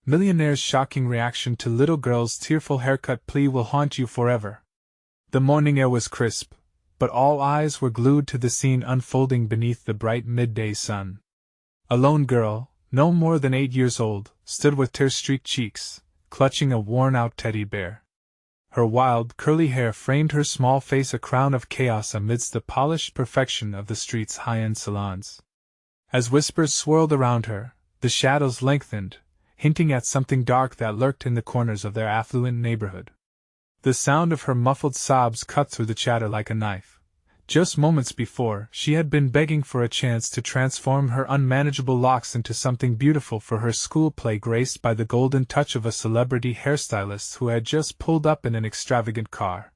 Millionaire's shocking reaction to little girl's tearful haircut plea will haunt you forever. The morning air was crisp, but all eyes were glued to the scene unfolding beneath the bright midday sun. A lone girl, no more than 8 years old, stood with tear-streaked cheeks, clutching a worn-out teddy bear. Her wild, curly hair framed her small face a crown of chaos amidst the polished perfection of the street's high-end salons. As whispers swirled around her, the shadows lengthened, hinting at something dark that lurked in the corners of their affluent neighborhood. The sound of her muffled sobs cut through the chatter like a knife. Just moments before, she had been begging for a chance to transform her unmanageable locks into something beautiful for her school play, graced by the golden touch of a celebrity hairstylist who had just pulled up in an extravagant car.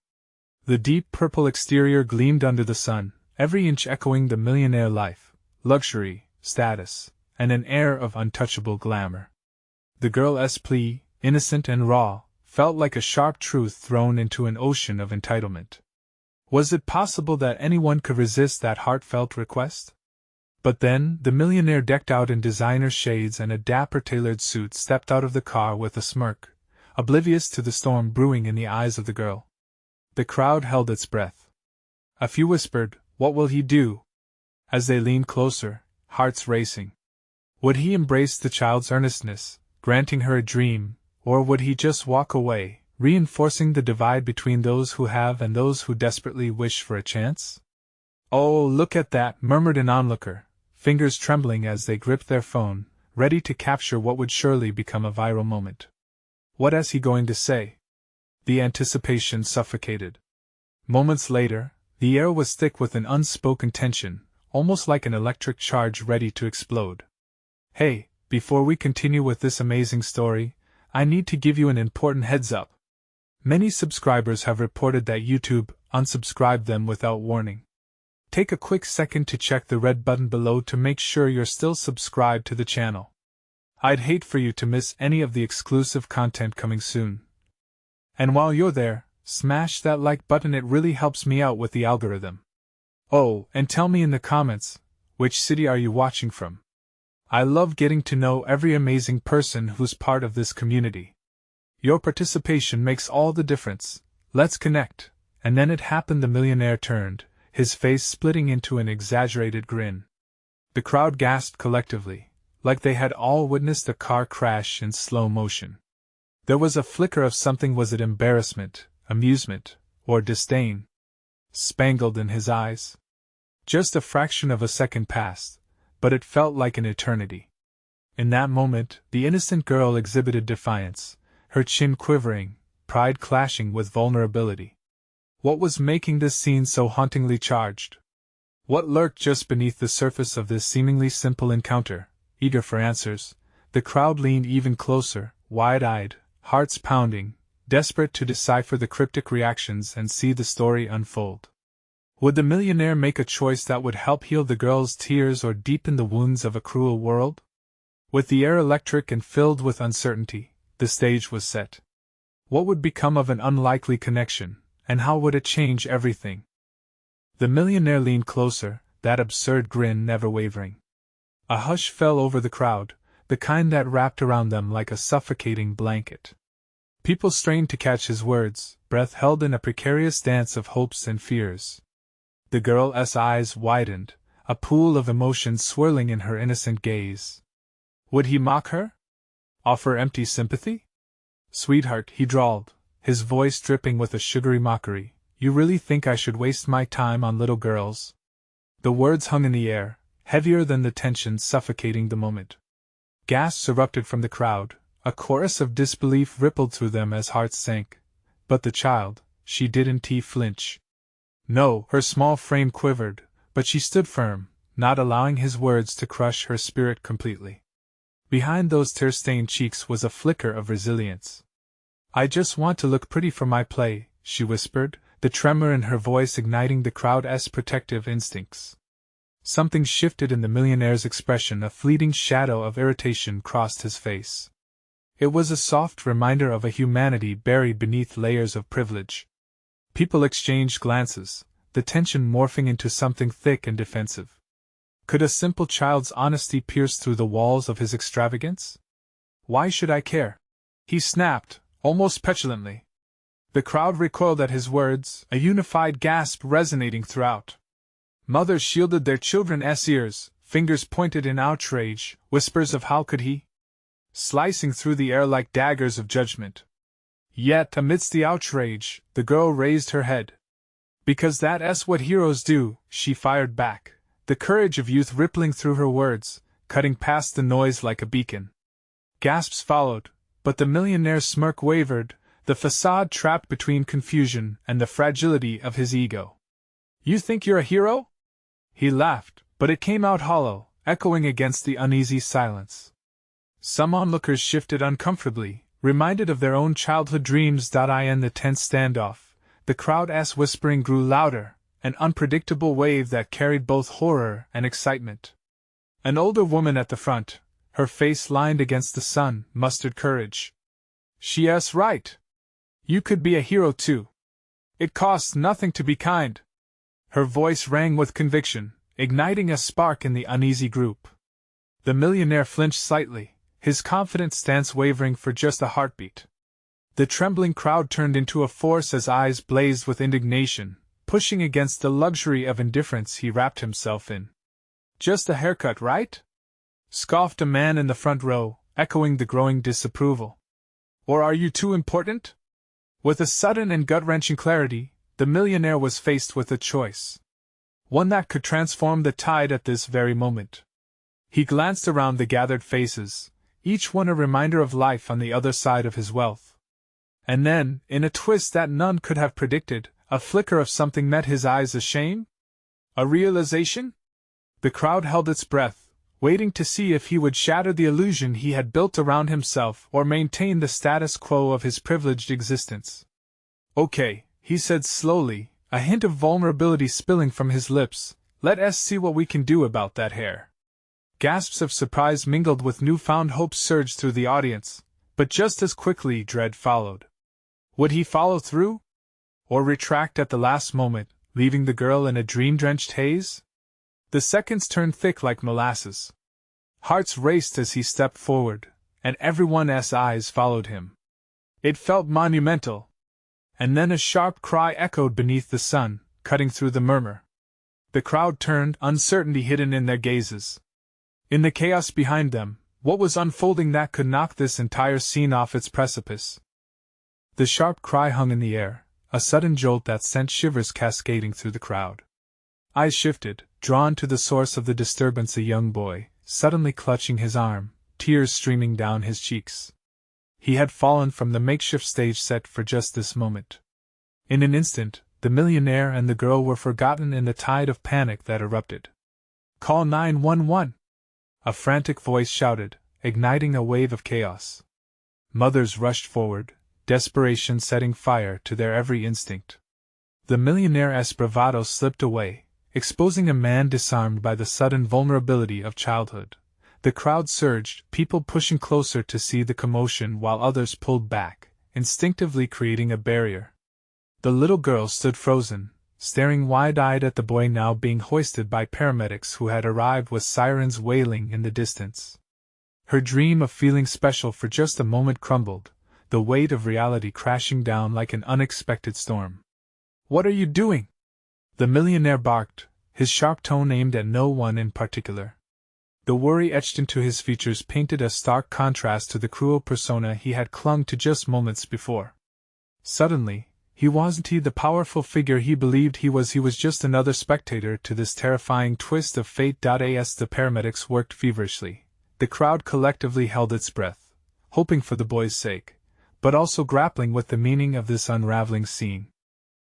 The deep purple exterior gleamed under the sun, every inch echoing the millionaire life, luxury, status, and an air of untouchable glamour. The girl's plea, innocent and raw, felt like a sharp truth thrown into an ocean of entitlement. Was it possible that anyone could resist that heartfelt request? But then, the millionaire, decked out in designer shades and a dapper tailored suit, stepped out of the car with a smirk, oblivious to the storm brewing in the eyes of the girl. The crowd held its breath. A few whispered, "What will he do?" as they leaned closer, hearts racing. Would he embrace the child's earnestness, granting her a dream, or would he just walk away, reinforcing the divide between those who have and those who desperately wish for a chance? "Oh, look at that," murmured an onlooker, fingers trembling as they gripped their phone, ready to capture what would surely become a viral moment. What is he going to say? The anticipation suffocated. Moments later, the air was thick with an unspoken tension, almost like an electric charge ready to explode. "Hey, before we continue with this amazing story, I need to give you an important heads up. Many subscribers have reported that YouTube unsubscribed them without warning. Take a quick second to check the red button below to make sure you're still subscribed to the channel. I'd hate for you to miss any of the exclusive content coming soon. And while you're there, smash that like button, it really helps me out with the algorithm. Oh, and tell me in the comments, which city are you watching from? I love getting to know every amazing person who's part of this community. Your participation makes all the difference. Let's connect." And then it happened. The millionaire turned, his face splitting into an exaggerated grin. The crowd gasped collectively, like they had all witnessed a car crash in slow motion. There was a flicker of something. Was it embarrassment, amusement, or disdain? Spangled in his eyes. Just a fraction of a second passed, but it felt like an eternity. In that moment, the innocent girl exhibited defiance, her chin quivering, pride clashing with vulnerability. What was making this scene so hauntingly charged? What lurked just beneath the surface of this seemingly simple encounter? Eager for answers, the crowd leaned even closer, wide-eyed, hearts pounding, desperate to decipher the cryptic reactions and see the story unfold. Would the millionaire make a choice that would help heal the girl's tears or deepen the wounds of a cruel world? With the air electric and filled with uncertainty, the stage was set. What would become of an unlikely connection, and how would it change everything? The millionaire leaned closer, that absurd grin never wavering. A hush fell over the crowd, the kind that wrapped around them like a suffocating blanket. People strained to catch his words, breath held in a precarious dance of hopes and fears. The girl's eyes widened, a pool of emotion swirling in her innocent gaze. Would he mock her? Offer empty sympathy? "Sweetheart," he drawled, his voice dripping with a sugary mockery, "you really think I should waste my time on little girls?" The words hung in the air, heavier than the tension suffocating the moment. Gasps erupted from the crowd, a chorus of disbelief rippled through them as hearts sank. But the child, she didn't flinch. No, her small frame quivered, but she stood firm, not allowing his words to crush her spirit completely. Behind those tear-stained cheeks was a flicker of resilience. "I just want to look pretty for my play," she whispered, the tremor in her voice igniting the crowd's protective instincts. Something shifted in the millionaire's expression. A fleeting shadow of irritation crossed his face. It was a soft reminder of a humanity buried beneath layers of privilege. People exchanged glances, the tension morphing into something thick and defensive. Could a simple child's honesty pierce through the walls of his extravagance? Why should I care? He snapped, almost petulantly. The crowd recoiled at his words, a unified gasp resonating throughout. Mothers shielded their children's ears, fingers pointed in outrage, whispers of how could he? Slicing through the air like daggers of judgment. Yet, amidst the outrage, the girl raised her head. Because that's what heroes do, she fired back, the courage of youth rippling through her words, cutting past the noise like a beacon. Gasps followed, but the millionaire's smirk wavered, the facade trapped between confusion and the fragility of his ego. You think you're a hero? He laughed, but it came out hollow, echoing against the uneasy silence. Some onlookers shifted uncomfortably, reminded of their own childhood dreams. In the tense standoff, the crowd's whispering grew louder, an unpredictable wave that carried both horror and excitement. An older woman at the front, her face lined against the sun, mustered courage. She's right. You could be a hero too. It costs nothing to be kind. Her voice rang with conviction, igniting a spark in the uneasy group. The millionaire flinched slightly, his confident stance wavering for just a heartbeat. The trembling crowd turned into a force as eyes blazed with indignation, pushing against the luxury of indifference he wrapped himself in. Just a haircut, right? Scoffed a man in the front row, echoing the growing disapproval. Or are you too important? With a sudden and gut-wrenching clarity, the millionaire was faced with a choice. One that could transform the tide at this very moment. He glanced around the gathered faces, each one a reminder of life on the other side of his wealth. And then, in a twist that none could have predicted, a flicker of something met his eyes. A shame? A realization? The crowd held its breath, waiting to see if he would shatter the illusion he had built around himself or maintain the status quo of his privileged existence. Okay, he said slowly, a hint of vulnerability spilling from his lips, let's see what we can do about that hair. Gasps of surprise mingled with newfound hope surged through the audience, but just as quickly dread followed. Would he follow through? Or retract at the last moment, leaving the girl in a dream-drenched haze? The seconds turned thick like molasses. Hearts raced as he stepped forward, and everyone's eyes followed him. It felt monumental. And then a sharp cry echoed beneath the sun, cutting through the murmur. The crowd turned, uncertainty hidden in their gazes. In the chaos behind them, what was unfolding that could knock this entire scene off its precipice? The sharp cry hung in the air, a sudden jolt that sent shivers cascading through the crowd. Eyes shifted, drawn to the source of the disturbance, a young boy, suddenly clutching his arm, tears streaming down his cheeks. He had fallen from the makeshift stage set for just this moment. In an instant, the millionaire and the girl were forgotten in the tide of panic that erupted. Call 911! A frantic voice shouted, igniting a wave of chaos. Mothers rushed forward, desperation setting fire to their every instinct. The millionaire's bravado slipped away, exposing a man disarmed by the sudden vulnerability of childhood. The crowd surged, people pushing closer to see the commotion while others pulled back, instinctively creating a barrier. The little girl stood frozen, staring wide-eyed at the boy now being hoisted by paramedics who had arrived with sirens wailing in the distance. Her dream of feeling special for just a moment crumbled, the weight of reality crashing down like an unexpected storm. What are you doing? The millionaire barked, his sharp tone aimed at no one in particular. The worry etched into his features painted a stark contrast to the cruel persona he had clung to just moments before. Suddenly, he wasn't the powerful figure he believed he was just another spectator to this terrifying twist of fate. As the paramedics worked feverishly, the crowd collectively held its breath, hoping for the boy's sake, but also grappling with the meaning of this unraveling scene.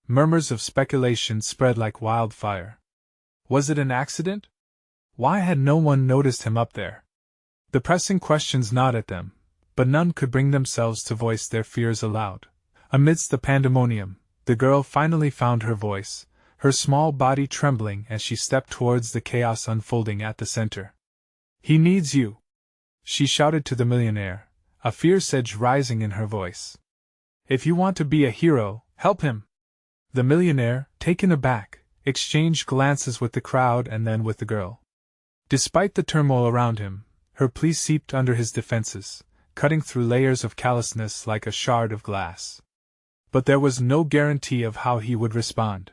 Murmurs of speculation spread like wildfire. Was it an accident? Why had no one noticed him up there? The pressing questions gnawed at them, but none could bring themselves to voice their fears aloud. Amidst the pandemonium, the girl finally found her voice, her small body trembling as she stepped towards the chaos unfolding at the center. He needs you, she shouted to the millionaire, a fierce edge rising in her voice. If you want to be a hero, help him. The millionaire, taken aback, exchanged glances with the crowd and then with the girl. Despite the turmoil around him, her plea seeped under his defenses, cutting through layers of callousness like a shard of glass. But there was no guarantee of how he would respond.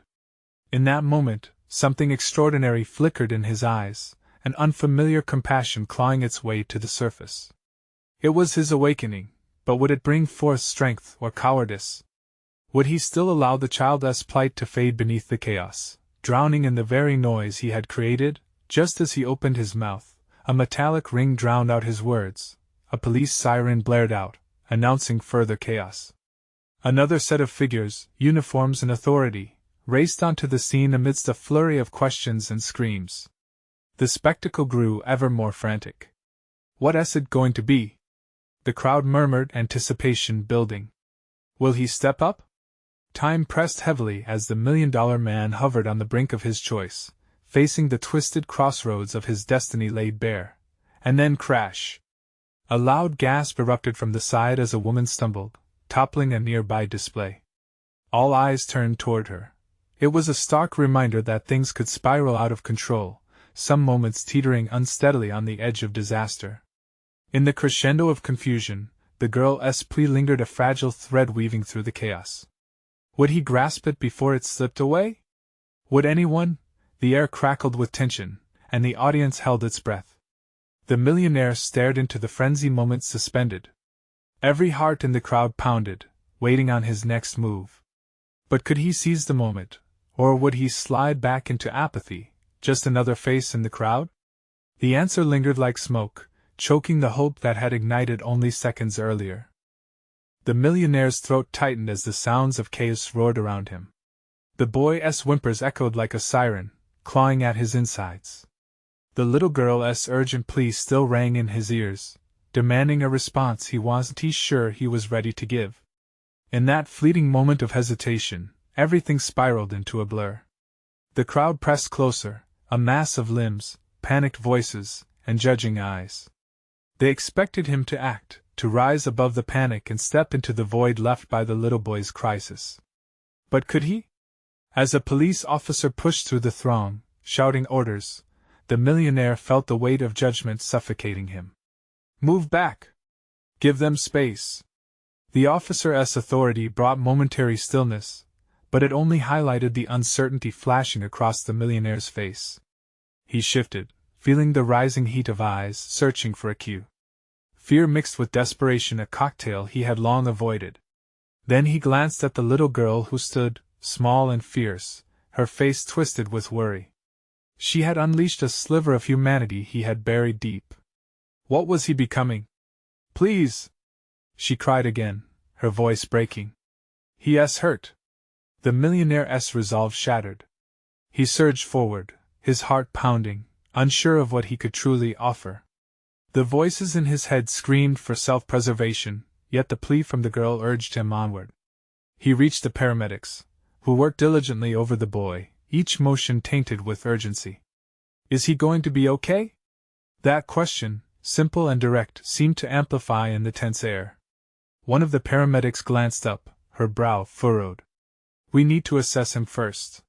In that moment, something extraordinary flickered in his eyes, an unfamiliar compassion clawing its way to the surface. It was his awakening, but would it bring forth strength or cowardice? Would he still allow the child's plight to fade beneath the chaos, drowning in the very noise he had created? Just as he opened his mouth, a metallic ring drowned out his words. A police siren blared out, announcing further chaos. Another set of figures, uniforms and authority, raced onto the scene amidst a flurry of questions and screams. The spectacle grew ever more frantic. What's it going to be? The crowd murmured, anticipation building. Will he step up? Time pressed heavily as the $1 million man hovered on the brink of his choice, facing the twisted crossroads of his destiny laid bare. And then crash! A loud gasp erupted from the side as a woman stumbled, toppling a nearby display. All eyes turned toward her. It was a stark reminder that things could spiral out of control, some moments teetering unsteadily on the edge of disaster. In the crescendo of confusion, the girl's plea lingered, a fragile thread weaving through the chaos. Would he grasp it before it slipped away? Would anyone? The air crackled with tension, and the audience held its breath. The millionaire stared into the frenzy, moment suspended. Every heart in the crowd pounded, waiting on his next move. But could he seize the moment, or would he slide back into apathy, just another face in the crowd? The answer lingered like smoke, choking the hope that had ignited only seconds earlier. The millionaire's throat tightened as the sounds of chaos roared around him. The boy's whimpers echoed like a siren, clawing at his insides. The little girl's urgent plea still rang in his ears, demanding a response he wasn't sure he was ready to give. In that fleeting moment of hesitation, everything spiraled into a blur. The crowd pressed closer, a mass of limbs, panicked voices, and judging eyes. They expected him to act, to rise above the panic and step into the void left by the little boy's crisis. But could he? As a police officer pushed through the throng, shouting orders, the millionaire felt the weight of judgment suffocating him. Move back! Give them space! The officer's authority brought momentary stillness, but it only highlighted the uncertainty flashing across the millionaire's face. He shifted, feeling the rising heat of eyes searching for a cue. Fear mixed with desperation, a cocktail he had long avoided. Then he glanced at the little girl who stood, small and fierce, her face twisted with worry. She had unleashed a sliver of humanity he had buried deep. What was he becoming? Please! She cried again, her voice breaking. He's hurt. The millionaire's resolve shattered. He surged forward, his heart pounding, unsure of what he could truly offer. The voices in his head screamed for self-preservation, yet the plea from the girl urged him onward. He reached the paramedics, who worked diligently over the boy, each motion tainted with urgency. Is he going to be okay? That question, simple and direct, seemed to amplify in the tense air. One of the paramedics glanced up, her brow furrowed. We need to assess him first.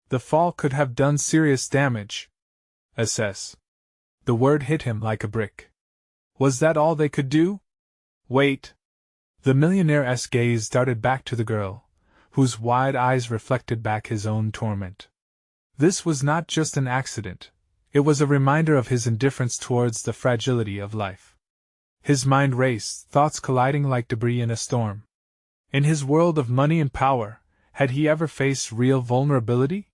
The fall could have done serious damage. Assess. The word hit him like a brick. Was that all they could do? Wait. The millionaire's gaze darted back to the girl, whose wide eyes reflected back his own torment. This was not just an accident, it was a reminder of his indifference towards the fragility of life. His mind raced, thoughts colliding like debris in a storm. In his world of money and power, had he ever faced real vulnerability?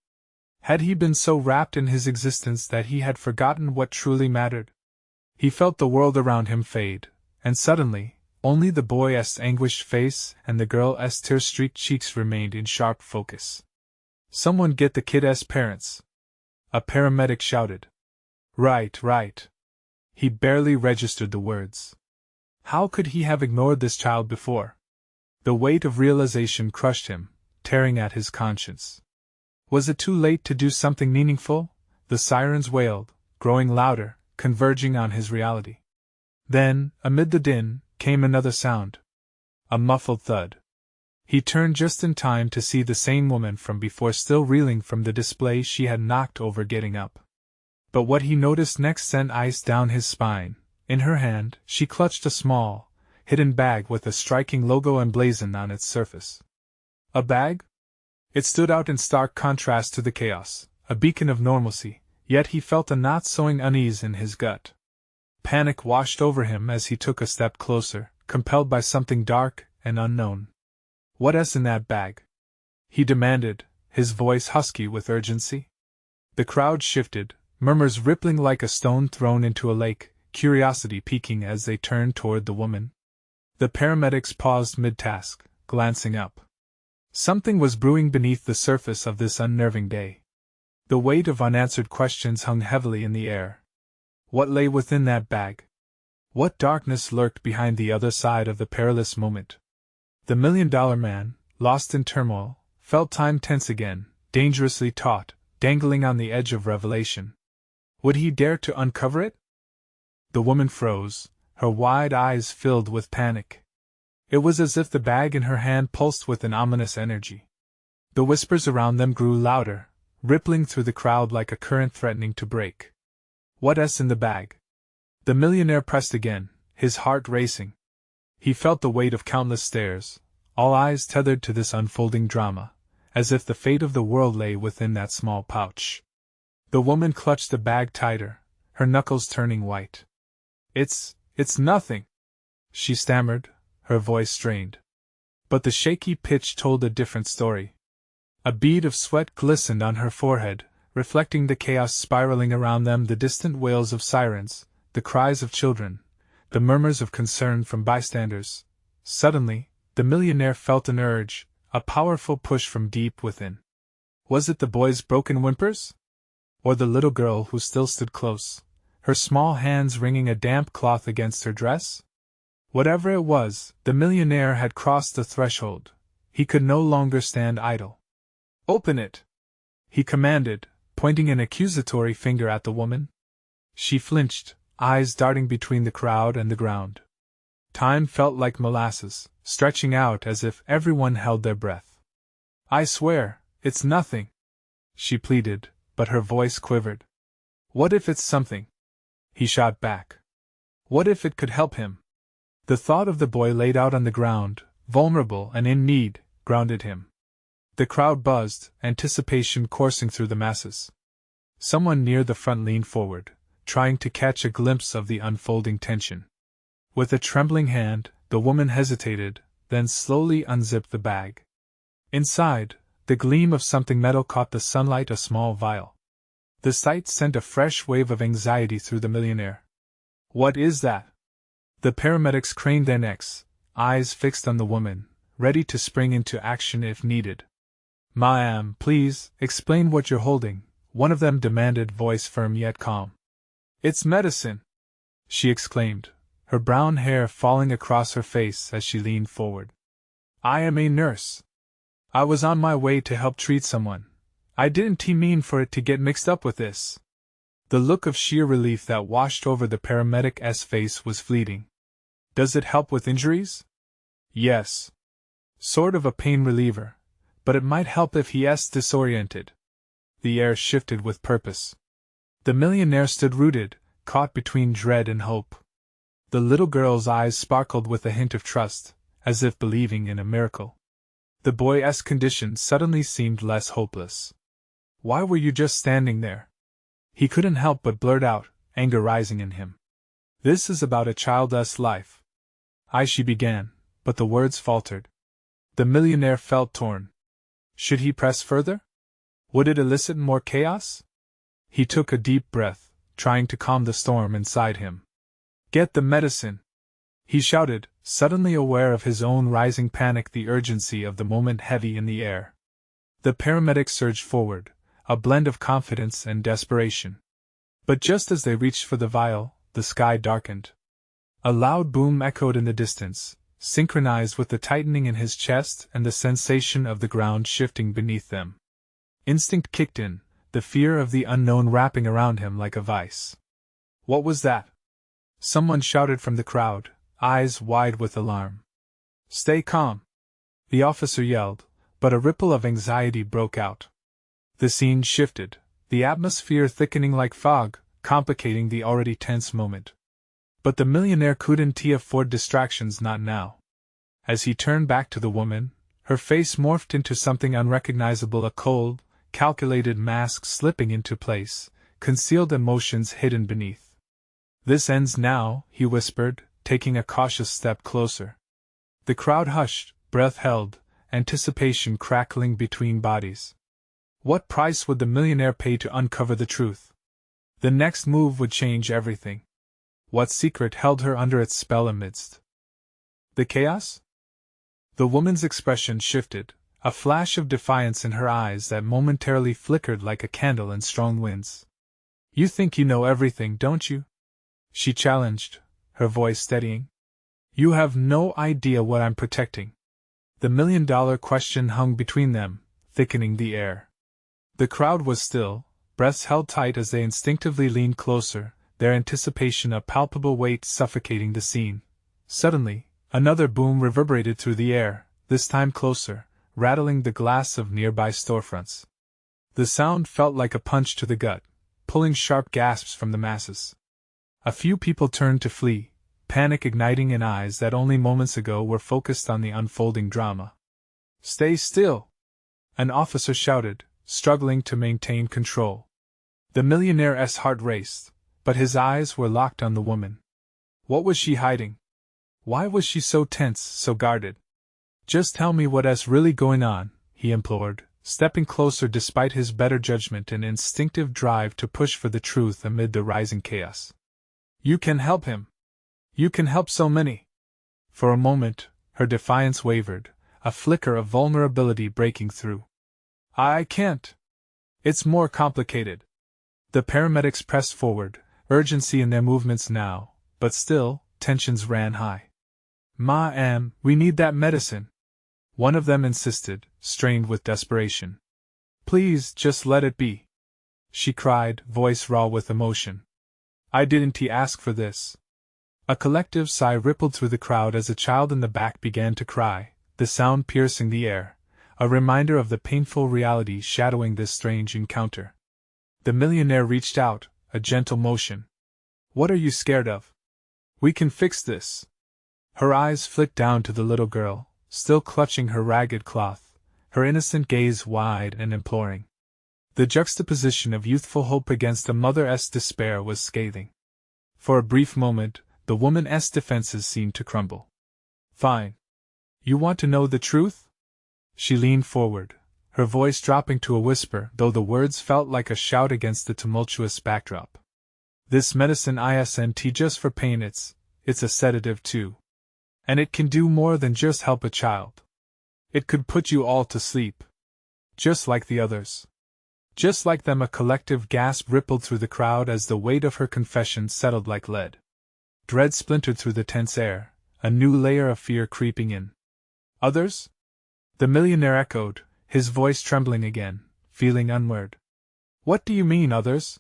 Had he been so wrapped in his existence that he had forgotten what truly mattered? He felt the world around him fade, and suddenly, only the boy's anguished face and the girl's tear-streaked cheeks remained in sharp focus. Someone get the kid's parents! A paramedic shouted. Right. He barely registered the words. How could he have ignored this child before? The weight of realization crushed him, tearing at his conscience. Was it too late to do something meaningful? The sirens wailed, growing louder, converging on his reality. Then, amid the din, came another sound. A muffled thud. He turned just in time to see the same woman from before still reeling from the display she had knocked over getting up. But what he noticed next sent ice down his spine. In her hand, she clutched a small, hidden bag with a striking logo emblazoned on its surface. A bag? It stood out in stark contrast to the chaos, a beacon of normalcy, yet he felt a not-sowing unease in his gut. Panic washed over him as he took a step closer, compelled by something dark and unknown. "What's in that bag?" he demanded, his voice husky with urgency. The crowd shifted, murmurs rippling like a stone thrown into a lake, curiosity peaking as they turned toward the woman. The paramedics paused mid-task, glancing up. Something was brewing beneath the surface of this unnerving day. The weight of unanswered questions hung heavily in the air. What lay within that bag? What darkness lurked behind the other side of the perilous moment? The $1 million man, lost in turmoil, felt time tense again, dangerously taut, dangling on the edge of revelation. Would he dare to uncover it? The woman froze, her wide eyes filled with panic. It was as if the bag in her hand pulsed with an ominous energy. The whispers around them grew louder, rippling through the crowd like a current threatening to break. "What's in the bag?" The millionaire pressed again, his heart racing. He felt the weight of countless stares, all eyes tethered to this unfolding drama, as if the fate of the world lay within that small pouch. The woman clutched the bag tighter, her knuckles turning white. It's nothing," she stammered, her voice strained. But the shaky pitch told a different story. A bead of sweat glistened on her forehead, reflecting the chaos spiraling around them, the distant wails of sirens, the cries of children, the murmurs of concern from bystanders. Suddenly, the millionaire felt an urge, a powerful push from deep within. Was it the boy's broken whimpers? Or the little girl who still stood close, her small hands wringing a damp cloth against her dress? Whatever it was, the millionaire had crossed the threshold. He could no longer stand idle. "Open it!" he commanded, pointing an accusatory finger at the woman. She flinched, eyes darting between the crowd and the ground. Time felt like molasses, stretching out as if everyone held their breath. "I swear, it's nothing," she pleaded, but her voice quivered. "What if it's something?" he shot back. "What if it could help him?" The thought of the boy laid out on the ground, vulnerable and in need, grounded him. The crowd buzzed, anticipation coursing through the masses. Someone near the front leaned forward, trying to catch a glimpse of the unfolding tension. With a trembling hand, the woman hesitated, then slowly unzipped the bag. Inside, the gleam of something metal caught the sunlight, a small vial. The sight sent a fresh wave of anxiety through the millionaire. "What is that?" The paramedics craned their necks, eyes fixed on the woman, ready to spring into action if needed. "Ma'am, please, explain what you're holding," one of them demanded, voice firm yet calm. "It's medicine!" she exclaimed, her brown hair falling across her face as she leaned forward. "I am a nurse. I was on my way to help treat someone. I didn't mean for it to get mixed up with this." The look of sheer relief that washed over the paramedic's face was fleeting. "Does it help with injuries?" "Yes. Sort of a pain reliever, but it might help if he's disoriented." The air shifted with purpose. The millionaire stood rooted, caught between dread and hope. The little girl's eyes sparkled with a hint of trust, as if believing in a miracle. The boy's condition suddenly seemed less hopeless. "Why were you just standing there?" he couldn't help but blurt out, anger rising in him. "This is about a child's life." She began, but the words faltered. The millionaire felt torn. Should he press further? Would it elicit more chaos? He took a deep breath, trying to calm the storm inside him. "Get the medicine!" he shouted, suddenly aware of his own rising panic, the urgency of the moment heavy in the air. The paramedic surged forward, a blend of confidence and desperation. But just as they reached for the vial, the sky darkened. A loud boom echoed in the distance, synchronized with the tightening in his chest and the sensation of the ground shifting beneath them. Instinct kicked in, the fear of the unknown wrapping around him like a vice. "What was that?" someone shouted from the crowd, eyes wide with alarm. "Stay calm," the officer yelled, but a ripple of anxiety broke out. The scene shifted, the atmosphere thickening like fog, complicating the already tense moment. But the millionaire couldn't afford distractions, not now. As he turned back to the woman, her face morphed into something unrecognizable, a cold, calculated mask slipping into place, concealed emotions hidden beneath. "This ends now," he whispered, taking a cautious step closer. The crowd hushed, breath held, anticipation crackling between bodies. What price would the millionaire pay to uncover the truth? The next move would change everything. What secret held her under its spell amidst the chaos? The woman's expression shifted, a flash of defiance in her eyes that momentarily flickered like a candle in strong winds. "You think you know everything, don't you?" she challenged, her voice steadying. "You have no idea what I'm protecting." The million-dollar question hung between them, thickening the air. The crowd was still, breaths held tight as they instinctively leaned closer, their anticipation a palpable weight suffocating the scene. Suddenly, another boom reverberated through the air, this time closer, rattling the glass of nearby storefronts. The sound felt like a punch to the gut, pulling sharp gasps from the masses. A few people turned to flee, panic igniting in eyes that only moments ago were focused on the unfolding drama. "Stay still!" an officer shouted, struggling to maintain control. The millionaire's heart raced, but his eyes were locked on the woman. What was she hiding? Why was she so tense, so guarded? "Just tell me what's really going on," he implored, stepping closer despite his better judgment and instinctive drive to push for the truth amid the rising chaos. "You can help him. You can help so many." For a moment, her defiance wavered, a flicker of vulnerability breaking through. "I can't. It's more complicated." The paramedics pressed forward, urgency in their movements now, but still, tensions ran high. "Ma'am, we need that medicine," one of them insisted, strained with desperation. "Please, just let it be," she cried, voice raw with emotion. "I didn't ask for this." A collective sigh rippled through the crowd as a child in the back began to cry, the sound piercing the air, a reminder of the painful reality shadowing this strange encounter. The millionaire reached out, a gentle motion. "What are you scared of? We can fix this." Her eyes flicked down to the little girl, still clutching her ragged cloth, her innocent gaze wide and imploring. The juxtaposition of youthful hope against a mother's despair was scathing. For a brief moment, the woman's defenses seemed to crumble. "Fine. You want to know the truth?" She leaned forward, her voice dropping to a whisper, though the words felt like a shout against the tumultuous backdrop. "This medicine isn't just for pain, it's a sedative too. And it can do more than just help a child. It could put you all to sleep. Just like the others." Just like them, a collective gasp rippled through the crowd as the weight of her confession settled like lead. Dread splintered through the tense air, a new layer of fear creeping in. "Others?" the millionaire echoed, his voice trembling again, feeling unmoored. "What do you mean, others?"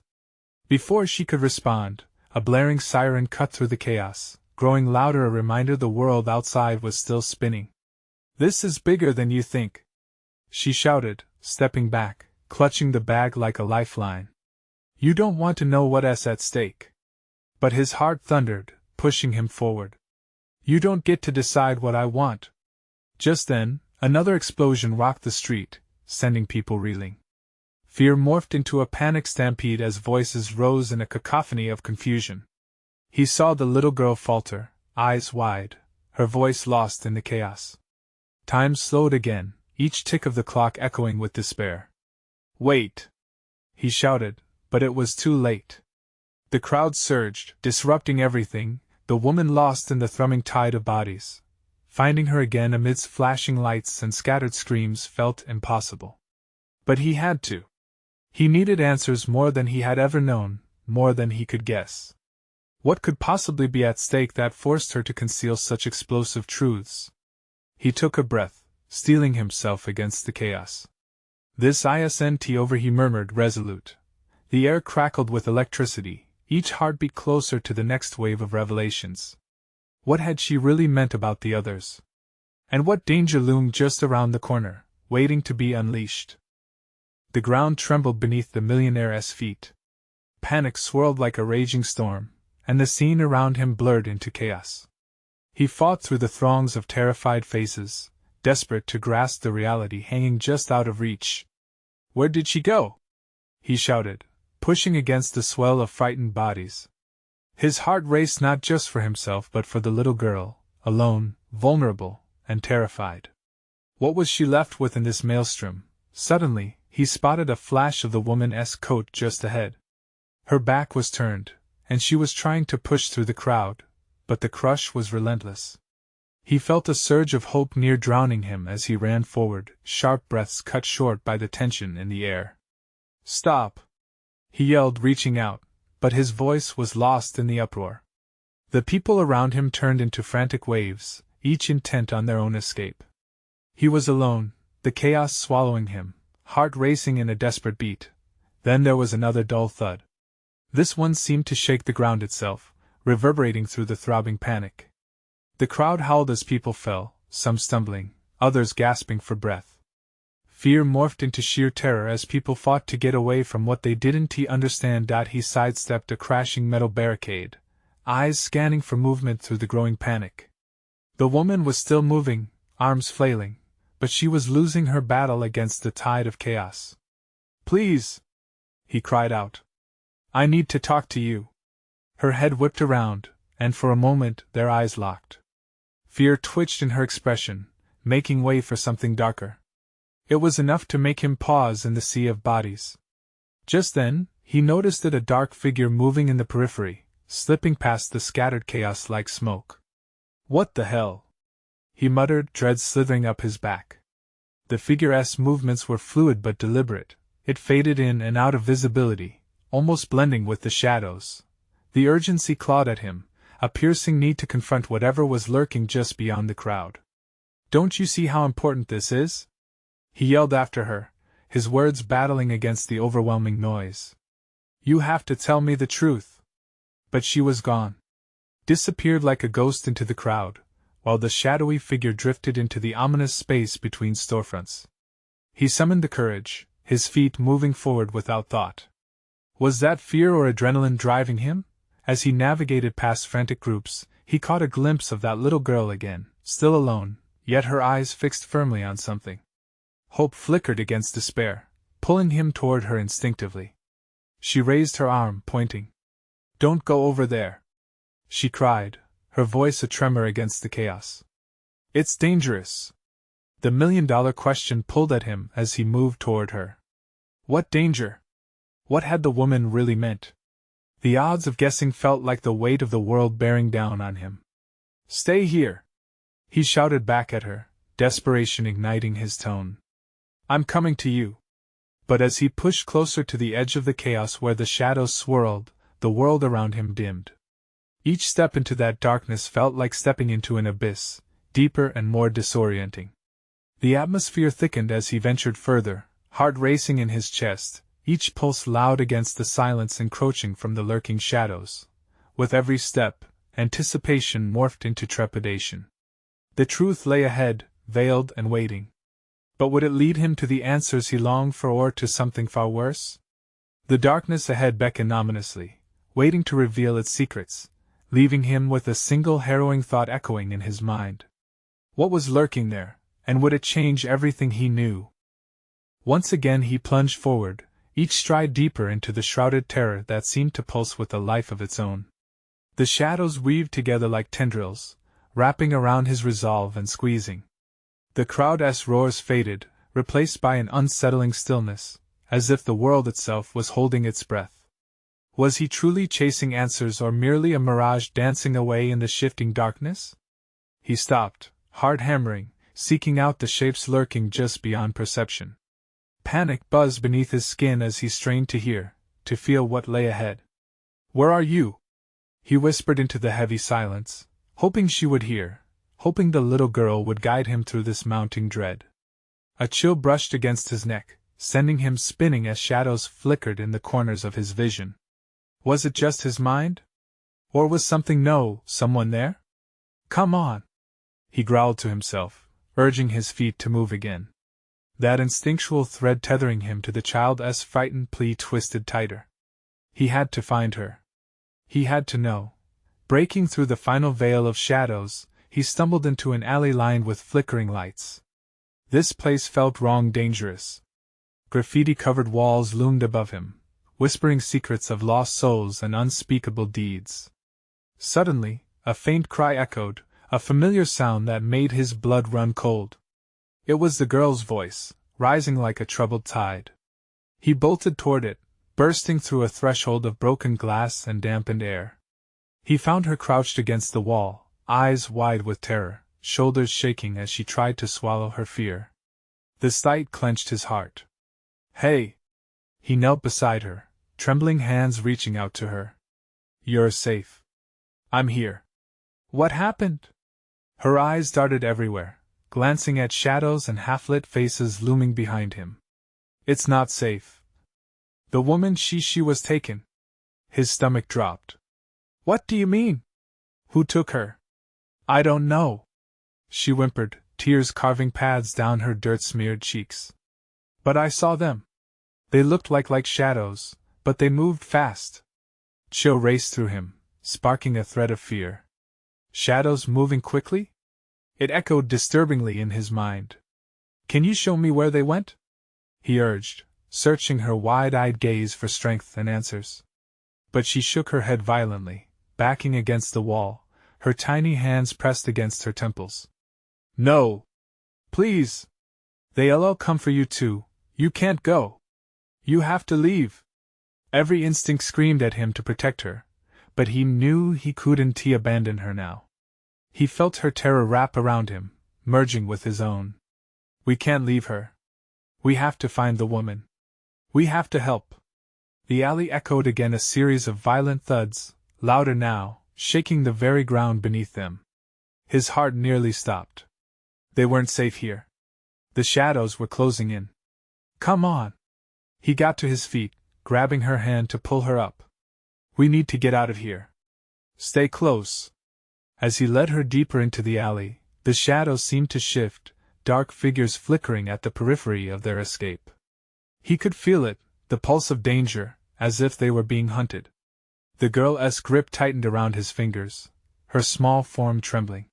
Before she could respond, a blaring siren cut through the chaos, growing louder, a reminder the world outside was still spinning. "This is bigger than you think," she shouted, stepping back, clutching the bag like a lifeline. "You don't want to know what's at stake." But his heart thundered, pushing him forward. "You don't get to decide what I want." Just then, another explosion rocked the street, sending people reeling. Fear morphed into a panic stampede as voices rose in a cacophony of confusion. He saw the little girl falter, eyes wide, her voice lost in the chaos. Time slowed again, each tick of the clock echoing with despair. "Wait!" he shouted, but it was too late. The crowd surged, disrupting everything, the woman lost in the thrumming tide of bodies. Finding her again amidst flashing lights and scattered screams felt impossible. But he had to. He needed answers more than he had ever known, more than he could guess. What could possibly be at stake that forced her to conceal such explosive truths? He took a breath, steeling himself against the chaos. "This isn't over," he murmured, resolute. The air crackled with electricity, each heartbeat closer to the next wave of revelations. What had she really meant about the others? And what danger loomed just around the corner, waiting to be unleashed? The ground trembled beneath the millionaire's feet. Panic swirled like a raging storm, and the scene around him blurred into chaos. He fought through the throngs of terrified faces, desperate to grasp the reality hanging just out of reach. "Where did she go?" he shouted, pushing against the swell of frightened bodies. His heart raced not just for himself but for the little girl, alone, vulnerable, and terrified. What was she left with in this maelstrom? Suddenly, he spotted a flash of the woman's coat just ahead. Her back was turned, and she was trying to push through the crowd, but the crush was relentless. He felt a surge of hope near drowning him as he ran forward, sharp breaths cut short by the tension in the air. "Stop!" he yelled, reaching out, but his voice was lost in the uproar. The people around him turned into frantic waves, each intent on their own escape. He was alone, the chaos swallowing him, heart racing in a desperate beat. Then there was another dull thud. This one seemed to shake the ground itself, reverberating through the throbbing panic. The crowd howled as people fell, some stumbling, others gasping for breath. Fear morphed into sheer terror as people fought to get away from what they didn't understand. He sidestepped a crashing metal barricade, eyes scanning for movement through the growing panic. The woman was still moving, arms flailing, but she was losing her battle against the tide of chaos. "Please!" he cried out. "I need to talk to you." Her head whipped around, and for a moment their eyes locked. Fear twitched in her expression, making way for something darker. It was enough to make him pause in the sea of bodies. Just then, he noticed a dark figure moving in the periphery, slipping past the scattered chaos like smoke. "What the hell?" he muttered, dread slithering up his back. The figure's movements were fluid but deliberate. It faded in and out of visibility, almost blending with the shadows. The urgency clawed at him, a piercing need to confront whatever was lurking just beyond the crowd. "Don't you see how important this is?" he yelled after her, his words battling against the overwhelming noise. "You have to tell me the truth." But she was gone. Disappeared like a ghost into the crowd, while the shadowy figure drifted into the ominous space between storefronts. He summoned the courage, his feet moving forward without thought. Was that fear or adrenaline driving him? As he navigated past frantic groups, he caught a glimpse of that little girl again, still alone, yet her eyes fixed firmly on something. Hope flickered against despair, pulling him toward her instinctively. She raised her arm, pointing. "Don't go over there," she cried, her voice a tremor against the chaos. "It's dangerous." The million-dollar question pulled at him as he moved toward her. What danger? What had the woman really meant? The odds of guessing felt like the weight of the world bearing down on him. "Stay here!" he shouted back at her, desperation igniting his tone. "I'm coming to you." But as he pushed closer to the edge of the chaos where the shadows swirled, the world around him dimmed. Each step into that darkness felt like stepping into an abyss, deeper and more disorienting. The atmosphere thickened as he ventured further, heart racing in his chest, each pulse loud against the silence encroaching from the lurking shadows. With every step, anticipation morphed into trepidation. The truth lay ahead, veiled and waiting. But would it lead him to the answers he longed for or to something far worse? The darkness ahead beckoned ominously, waiting to reveal its secrets, leaving him with a single harrowing thought echoing in his mind. What was lurking there, and would it change everything he knew? Once again he plunged forward, each stride deeper into the shrouded terror that seemed to pulse with a life of its own. The shadows weaved together like tendrils, wrapping around his resolve and squeezing. The crowd's roars faded, replaced by an unsettling stillness, as if the world itself was holding its breath. Was he truly chasing answers or merely a mirage dancing away in the shifting darkness? He stopped, heart hammering, seeking out the shapes lurking just beyond perception. Panic buzzed beneath his skin as he strained to hear, to feel what lay ahead. "Where are you?" he whispered into the heavy silence, hoping she would hear, hoping the little girl would guide him through this mounting dread. A chill brushed against his neck, sending him spinning as shadows flickered in the corners of his vision. Was it just his mind? Or was someone there? "Come on!" he growled to himself, urging his feet to move again. That instinctual thread tethering him to the child's frightened plea twisted tighter. He had to find her. He had to know. Breaking through the final veil of shadows, he stumbled into an alley lined with flickering lights. This place felt wrong, dangerous. Graffiti-covered walls loomed above him, whispering secrets of lost souls and unspeakable deeds. Suddenly, a faint cry echoed, a familiar sound that made his blood run cold. It was the girl's voice, rising like a troubled tide. He bolted toward it, bursting through a threshold of broken glass and dampened air. He found her crouched against the wall, eyes wide with terror, shoulders shaking as she tried to swallow her fear. The sight clenched his heart. "Hey!" He knelt beside her, trembling hands reaching out to her. "You're safe. I'm here." "What happened?" Her eyes darted everywhere, glancing at shadows and half-lit faces looming behind him. "It's not safe. The woman she was taken." His stomach dropped. "What do you mean? Who took her?" "I don't know," she whimpered, tears carving paths down her dirt-smeared cheeks. "But I saw them. They looked like shadows, but they moved fast." Chill raced through him, sparking a thread of fear. Shadows moving quickly? It echoed disturbingly in his mind. "Can you show me where they went?" he urged, searching her wide-eyed gaze for strength and answers. But she shook her head violently, backing against the wall, her tiny hands pressed against her temples. "No! Please! They'll all come for you too. You can't go. You have to leave." Every instinct screamed at him to protect her, but he knew he couldn't abandon her now. He felt her terror wrap around him, merging with his own. "We can't leave her. We have to find the woman. We have to help." The alley echoed again, a series of violent thuds, louder now, shaking the very ground beneath them. His heart nearly stopped. They weren't safe here. The shadows were closing in. "Come on!" He got to his feet, grabbing her hand to pull her up. "We need to get out of here. Stay close." As he led her deeper into the alley, the shadows seemed to shift, dark figures flickering at the periphery of their escape. He could feel it, the pulse of danger, as if they were being hunted. The girl's grip tightened around his fingers, her small form trembling.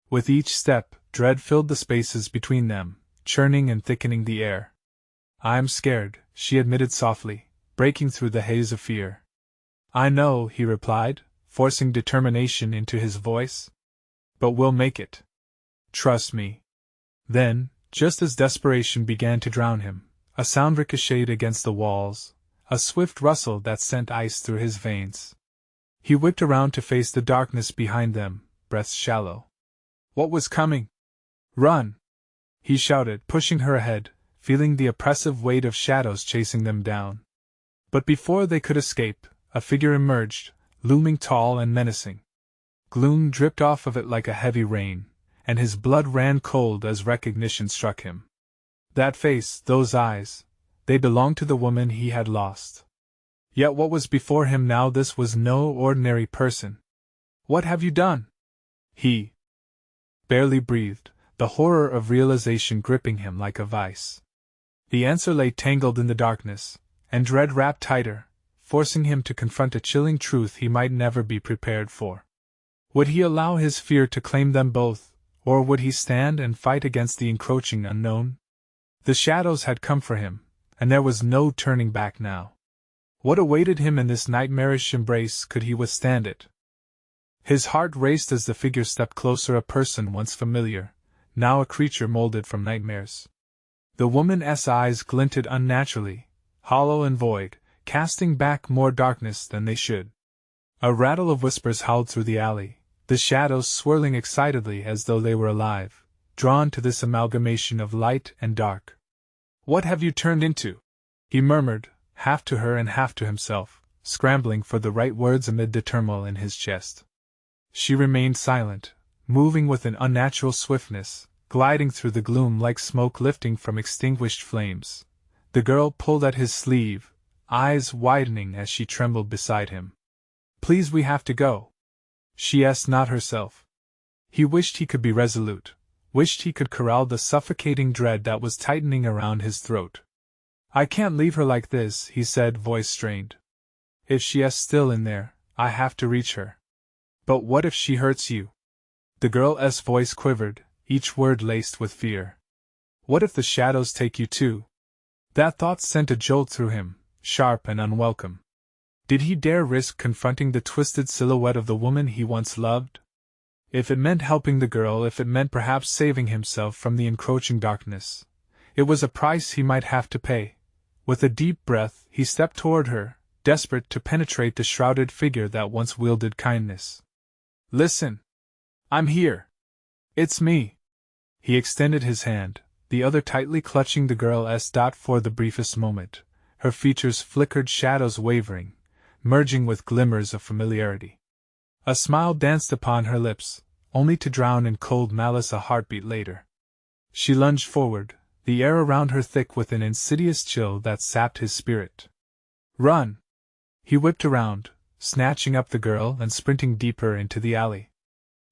With each step, dread filled the spaces between them, churning and thickening the air. "I'm scared," she admitted softly, breaking through the haze of fear. "I know," he replied, forcing determination into his voice. "But we'll make it. Trust me." Then, just as desperation began to drown him, a sound ricocheted against the walls, a swift rustle that sent ice through his veins. He whipped around to face the darkness behind them, breaths shallow. What was coming? "Run!" he shouted, pushing her ahead, feeling the oppressive weight of shadows chasing them down. But before they could escape, a figure emerged, looming tall and menacing. Gloom dripped off of it like a heavy rain, and his blood ran cold as recognition struck him. That face, those eyes, they belonged to the woman he had lost. Yet what was before him now? This was no ordinary person. "What have you done?" He barely breathed, the horror of realization gripping him like a vice. The answer lay tangled in the darkness, and dread wrapped tighter, forcing him to confront a chilling truth he might never be prepared for. Would he allow his fear to claim them both, or would he stand and fight against the encroaching unknown? The shadows had come for him, and there was no turning back now. What awaited him in this nightmarish embrace? Could he withstand it? His heart raced as the figure stepped closer, a person once familiar, now a creature molded from nightmares. The woman's eyes glinted unnaturally, hollow and void, casting back more darkness than they should. A rattle of whispers howled through the alley, the shadows swirling excitedly as though they were alive, drawn to this amalgamation of light and dark. "What have you turned into?" he murmured, half to her and half to himself, scrambling for the right words amid the turmoil in his chest. She remained silent, moving with an unnatural swiftness, gliding through the gloom like smoke lifting from extinguished flames. The girl pulled at his sleeve, eyes widening as she trembled beside him. "Please, we have to go." She asked not herself. He wished he could be resolute, wished he could corral the suffocating dread that was tightening around his throat. "I can't leave her like this," he said, voice strained. "If she is still in there, I have to reach her. But what if she hurts you? The girl's voice quivered, each word laced with fear. What if the shadows take you too? That thought sent a jolt through him, sharp and unwelcome. Did he dare risk confronting the twisted silhouette of the woman he once loved? If it meant helping the girl, if it meant perhaps saving himself from the encroaching darkness, it was a price he might have to pay. With a deep breath, he stepped toward her, desperate to penetrate the shrouded figure that once wielded kindness. Listen! I'm here! It's me! He extended his hand, the other tightly clutching the girl's for the briefest moment. Her features flickered, shadows wavering, merging with glimmers of familiarity. A smile danced upon her lips, only to drown in cold malice a heartbeat later. She lunged forward, the air around her thick with an insidious chill that sapped his spirit. Run! He whipped around, snatching up the girl and sprinting deeper into the alley.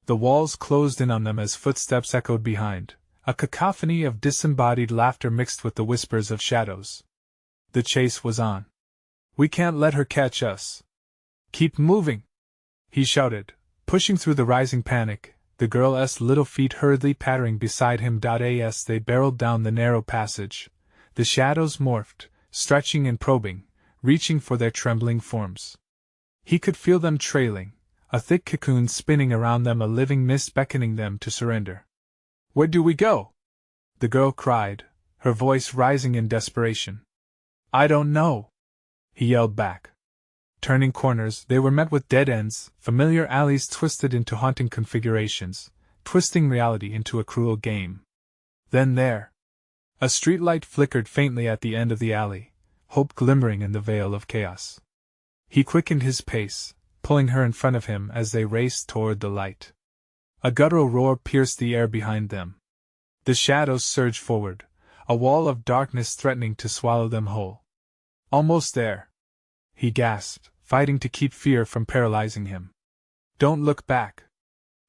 The walls closed in on them as footsteps echoed behind, a cacophony of disembodied laughter mixed with the whispers of shadows. The chase was on. We can't let her catch us. Keep moving! He shouted, pushing through the rising panic, the girl's little feet hurriedly pattering beside him. As they barreled down the narrow passage, the shadows morphed, stretching and probing, reaching for their trembling forms. He could feel them trailing, a thick cocoon spinning around them, a living mist beckoning them to surrender. Where do we go? The girl cried, her voice rising in desperation. I don't know, he yelled back. Turning corners, they were met with dead ends, familiar alleys twisted into haunting configurations, twisting reality into a cruel game. Then there, a streetlight flickered faintly at the end of the alley, hope glimmering in the veil of chaos. He quickened his pace, pulling her in front of him as they raced toward the light. A guttural roar pierced the air behind them. The shadows surged forward, a wall of darkness threatening to swallow them whole. Almost there, he gasped, fighting to keep fear from paralyzing him. Don't look back.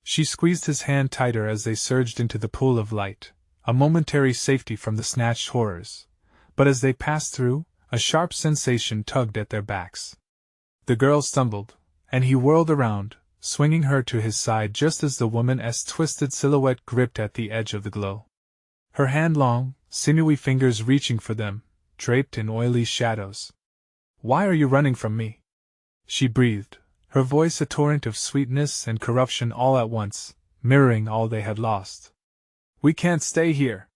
She squeezed his hand tighter as they surged into the pool of light, a momentary safety from the snatched horrors. But as they passed through, a sharp sensation tugged at their backs. The girl stumbled, and he whirled around, swinging her to his side just as the woman's twisted silhouette gripped at the edge of the glow. Her hand-long, sinewy fingers reaching for them, draped in oily shadows. Why are you running from me? She breathed, her voice a torrent of sweetness and corruption all at once, mirroring all they had lost. We can't stay here,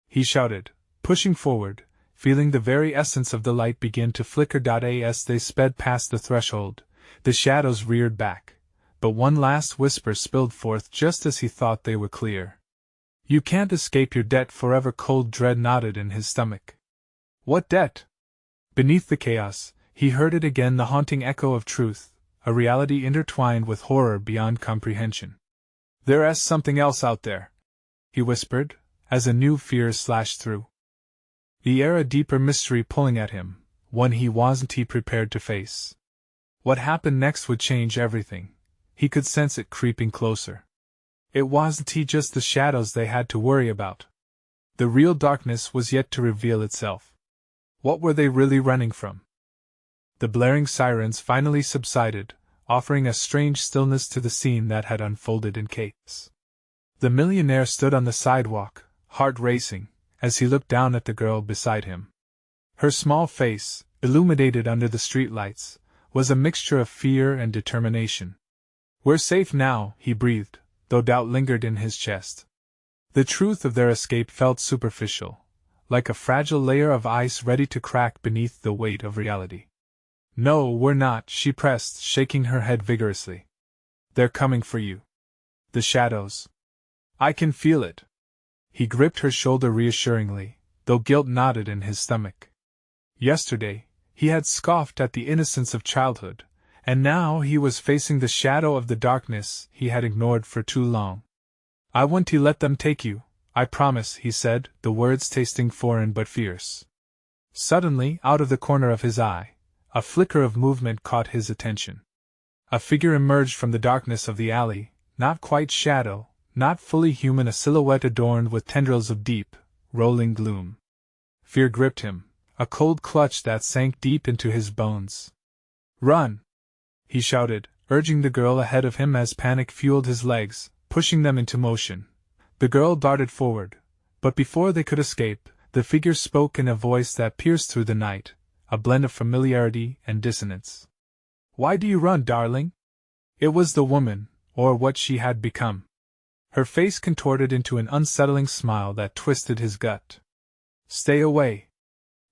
he shouted, pushing forward, feeling the very essence of the light begin to flicker. As they sped past the threshold, the shadows reared back, but one last whisper spilled forth just as he thought they were clear. You can't escape your debt forever. Cold dread knotted in his stomach. What debt? Beneath the chaos, he heard it again, the haunting echo of truth, a reality intertwined with horror beyond comprehension. There's something else out there, he whispered, as a new fear slashed through the air, a deeper mystery pulling at him, one he wasn't prepared to face. What happened next would change everything. He could sense it creeping closer. It wasn't just the shadows they had to worry about. The real darkness was yet to reveal itself. What were they really running from? The blaring sirens finally subsided, offering a strange stillness to the scene that had unfolded in chaos. The millionaire stood on the sidewalk, heart racing, as he looked down at the girl beside him. Her small face, illuminated under the streetlights, was a mixture of fear and determination. We're safe now, he breathed, though doubt lingered in his chest. The truth of their escape felt superficial, like a fragile layer of ice ready to crack beneath the weight of reality. No, we're not, she pressed, shaking her head vigorously. They're coming for you. The shadows. I can feel it. He gripped her shoulder reassuringly, though guilt knotted in his stomach. Yesterday, he had scoffed at the innocence of childhood, and now he was facing the shadow of the darkness he had ignored for too long. I won't let them take you, I promise, he said, the words tasting foreign but fierce. Suddenly, out of the corner of his eye, a flicker of movement caught his attention. A figure emerged from the darkness of the alley, not quite shadow, not fully human, a silhouette adorned with tendrils of deep, rolling gloom. Fear gripped him, a cold clutch that sank deep into his bones. Run! he shouted, urging the girl ahead of him as panic fueled his legs, pushing them into motion. The girl darted forward, but before they could escape, the figure spoke in a voice that pierced through the night, a blend of familiarity and dissonance. "Why do you run, darling?" It was the woman, or what she had become. Her face contorted into an unsettling smile that twisted his gut. "Stay away!"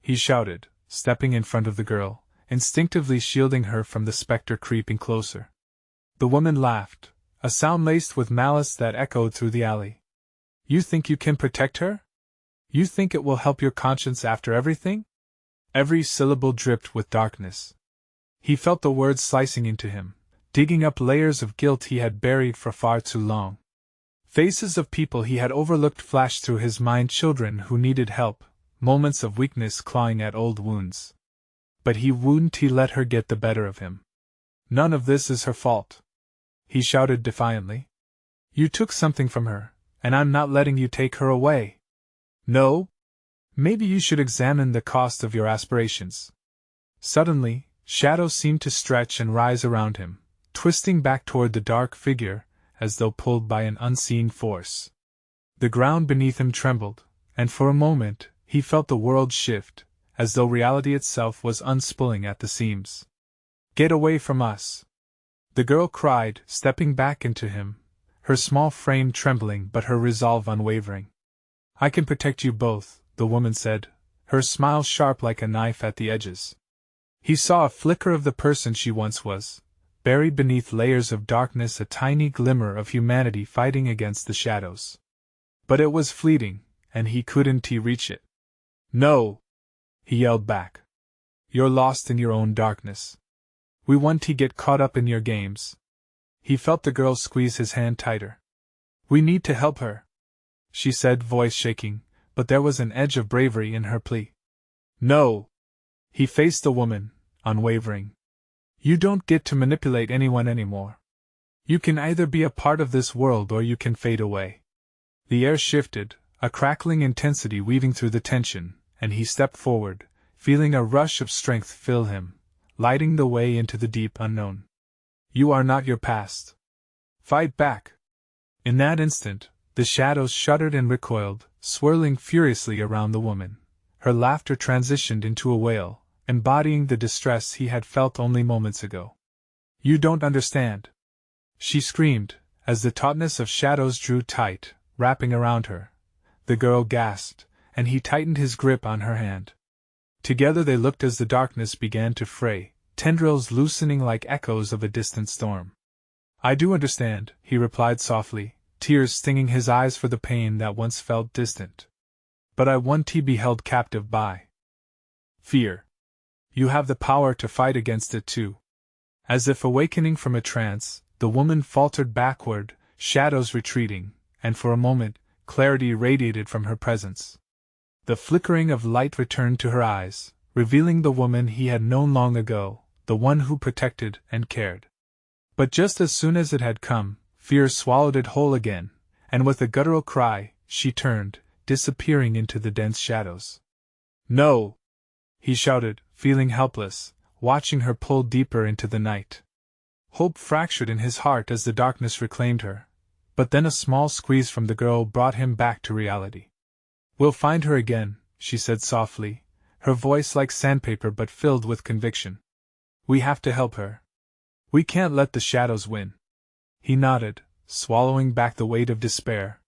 he shouted, stepping in front of the girl, instinctively shielding her from the specter creeping closer. The woman laughed, a sound laced with malice that echoed through the alley. "You think you can protect her? You think it will help your conscience after everything?" Every syllable dripped with darkness. He felt the words slicing into him, digging up layers of guilt he had buried for far too long. Faces of people he had overlooked flashed through his mind, children who needed help, moments of weakness clawing at old wounds. But he wouldn't let her get the better of him. "None of this is her fault," he shouted defiantly. "You took something from her, and I'm not letting you take her away. No? Maybe you should examine the cost of your aspirations." Suddenly, shadows seemed to stretch and rise around him, twisting back toward the dark figure, as though pulled by an unseen force. The ground beneath him trembled, and for a moment, he felt the world shift, as though reality itself was unspooling at the seams. "Get away from us!" the girl cried, stepping back into him, her small frame trembling but her resolve unwavering. "I can protect you both," the woman said, her smile sharp like a knife at the edges. He saw a flicker of the person she once was, buried beneath layers of darkness, a tiny glimmer of humanity fighting against the shadows. But it was fleeting, and he couldn't reach it. "No!" he yelled back. "You're lost in your own darkness. We won't get caught up in your games." He felt the girl squeeze his hand tighter. "We need to help her," she said, voice shaking, but there was an edge of bravery in her plea. "No!" he faced the woman, unwavering. "You don't get to manipulate anyone anymore. You can either be a part of this world or you can fade away." The air shifted, a crackling intensity weaving through the tension, and he stepped forward, feeling a rush of strength fill him, lighting the way into the deep unknown. "You are not your past. Fight back!" In that instant, the shadows shuddered and recoiled, swirling furiously around the woman. Her laughter transitioned into a wail, embodying the distress he had felt only moments ago. "You don't understand!" she screamed, as the tautness of shadows drew tight, wrapping around her. The girl gasped, and he tightened his grip on her hand. Together they looked as the darkness began to fray, tendrils loosening like echoes of a distant storm. "I do understand," he replied softly, tears stinging his eyes for the pain that once felt distant. "But I won't be held captive by fear. You have the power to fight against it too." As if awakening from a trance, the woman faltered backward, shadows retreating, and for a moment, clarity radiated from her presence. The flickering of light returned to her eyes, revealing the woman he had known long ago, the one who protected and cared. But just as soon as it had come, fear swallowed it whole again, and with a guttural cry, she turned, disappearing into the dense shadows. "No!" he shouted, feeling helpless, watching her pull deeper into the night. Hope fractured in his heart as the darkness reclaimed her, but then a small squeeze from the girl brought him back to reality. "We'll find her again," she said softly, her voice like sandpaper but filled with conviction. "We have to help her. We can't let the shadows win." He nodded, swallowing back the weight of despair.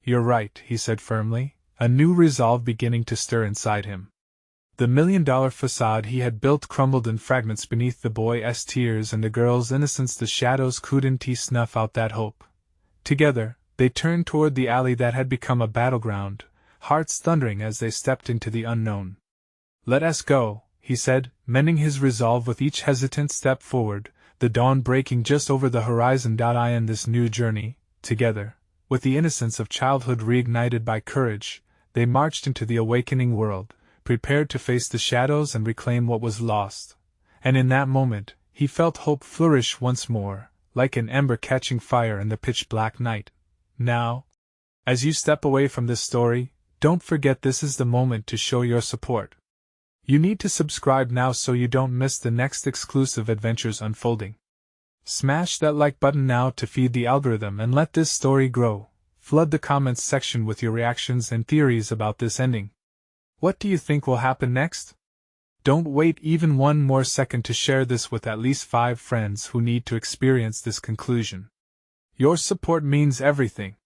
"You're right," he said firmly, a new resolve beginning to stir inside him. The $1,000,000 facade he had built crumbled in fragments beneath the boy's tears and the girl's innocence. The shadows couldn't snuff out that hope. Together, they turned toward the alley that had become a battleground, hearts thundering as they stepped into the unknown. "Let us go," he said, mending his resolve with each hesitant step forward, the dawn breaking just over the horizon. In this new journey, together, with the innocence of childhood reignited by courage, they marched into the awakening world, prepared to face the shadows and reclaim what was lost. And in that moment, he felt hope flourish once more, like an ember catching fire in the pitch-black night. Now, as you step away from this story, don't forget this is the moment to show your support. You need to subscribe now so you don't miss the next exclusive adventures unfolding. Smash that like button now to feed the algorithm and let this story grow. Flood the comments section with your reactions and theories about this ending. What do you think will happen next? Don't wait even one more second to share this with at least 5 friends who need to experience this conclusion. Your support means everything.